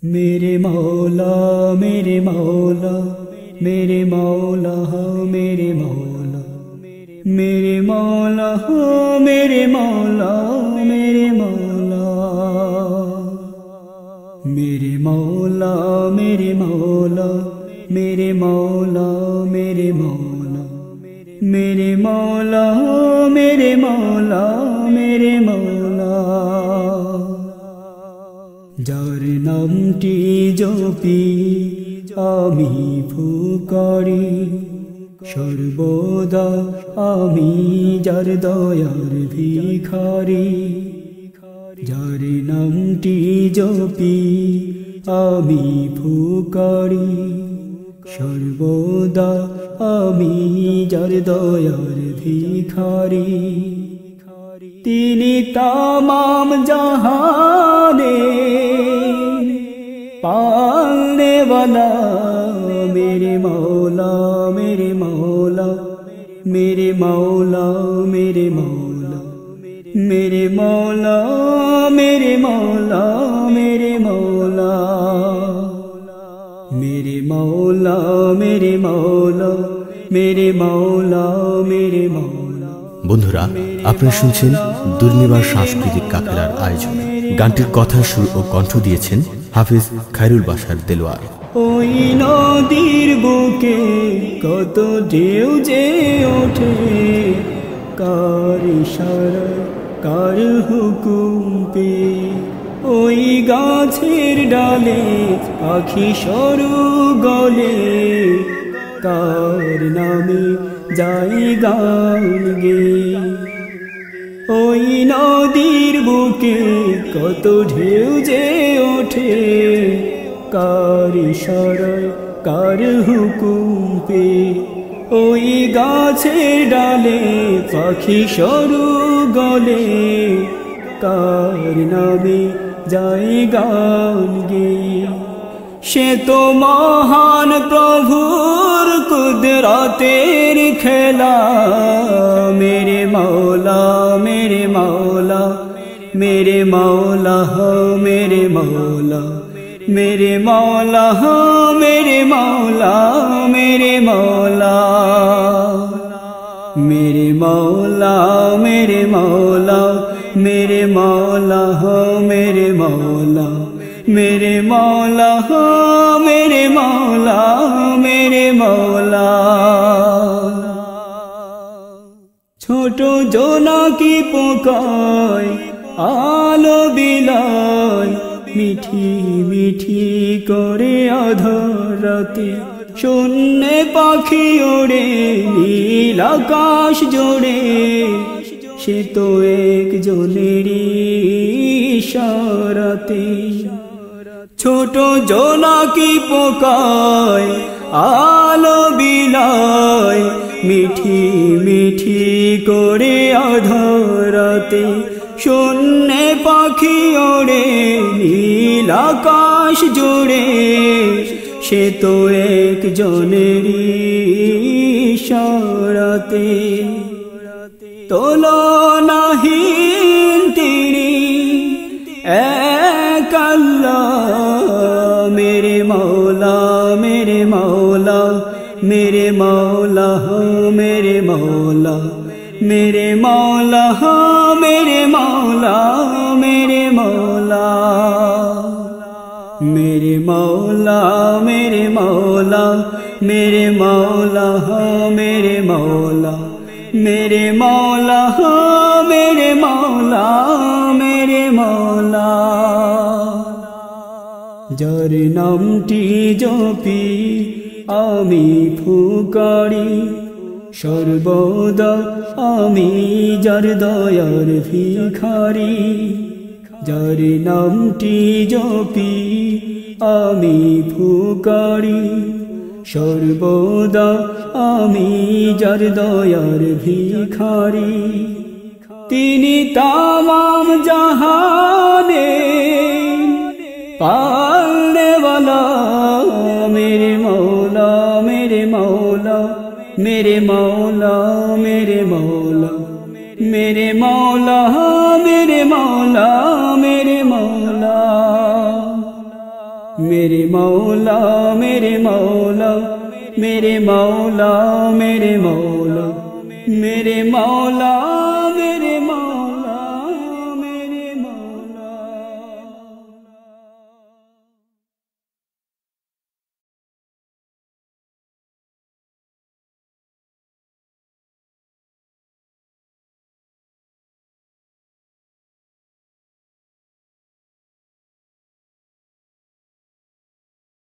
मेरे मौला मेरे मौला मेरे मौला मेरे मौला मेरे मौला मेरे मौला मेरे मौला मेरे मौला मेरे मौला मेरे मौला मेरे मौला मेरे मौला मेरे मौला मेरे मौला जार नामटी जपी आमी फुकरी सर्वदा आमी जार दयार भिखारी जार नामटी जपी आमी फुकरी सर्वदा आमी जार दयार भिखारी तिनी तमाम जहाने पालने वाला मेरे मौला मेरे मौला मेरे मौला मेरे मौला मेरे मौला मेरे मौला मेरे मौला मेरे मौला मेरे मौला मेरे मौला मेरे मौला। বন্ধুরা, আপনারা শুনছেন দুর্নিবার সাংস্কৃতিক কাফেলার আয়োজন। গানটির কথা সুর ও কণ্ঠ দিয়েছেন হাফিজ খায়রুল বাশার দেলোয়ার। ওই নদীর বুকে কত ঢেউ যে ওঠে, কার ইশারা কার হুকুম পে, ওই গাছের ডালে পাখি সরু গলে, কার নামে যাই গান গে। ওই নদীর বুকে কত ঢেউ যে ওঠে, কার ইশারায় কার হুকুম পে, ওই গাছের ডালে পাখি সরু গলে, কার নামে যাই গান গে। সে তো মহান প্রভুর কুদরতের খেলা, মেরে মৌলা মেরে মৌলা মেরে মৌলা মেরে মৌলা मेरे मौला मेरे मौला मेरे मौला मेरे मौला मेरे मौला मेरे मौला मेरे मौला मेरे मौला मेरे मौला मेरे मौला। छोटो जोनाकी पोकाय आलो बिलाय, মিঠি মিঠি করে আধারাতে, শূন্যে পাখি ওড়ে নীল আকাশ জোড়ে, সে তো একজনেরই ইশারাতে। ছোট জোনাকি পোকায় আলো বিলায়, মিঠি মিঠি করে আধারাতে, শূন্যে পাখি ওড়ে নীল আকাশ জুড়ে, সে তো একজনেরই ইশারাতে। তুলনাহীন তিনি এক আল্লাহ, মেরে মৌলা মেরে মৌলা মেরে মৌলা মেরে মৌলা मेरे मौला मेरे मौला मेरे मौला मेरे मौला मेरे मौला मेरे मौला मेरे मौला मेरे मौला मेरे मौला मेरे मौला। जार नामटी जपी आमी फुकरी, सर्वदा आमी जार दयार भिखारी, जार नामटी जपी आमी फुकरी, सर्वदा आमी जार दयार भिखारी। तिनी तमाम जहाने पालने वाला, मेरे मौला मेरे मौला मेरे मौला मेरे मौला मेरे मौला मेरे मौला मेरे मौला मेरे मौला मेरे मौला मेरे मौला मेरे मौला मेरे मौला मेरे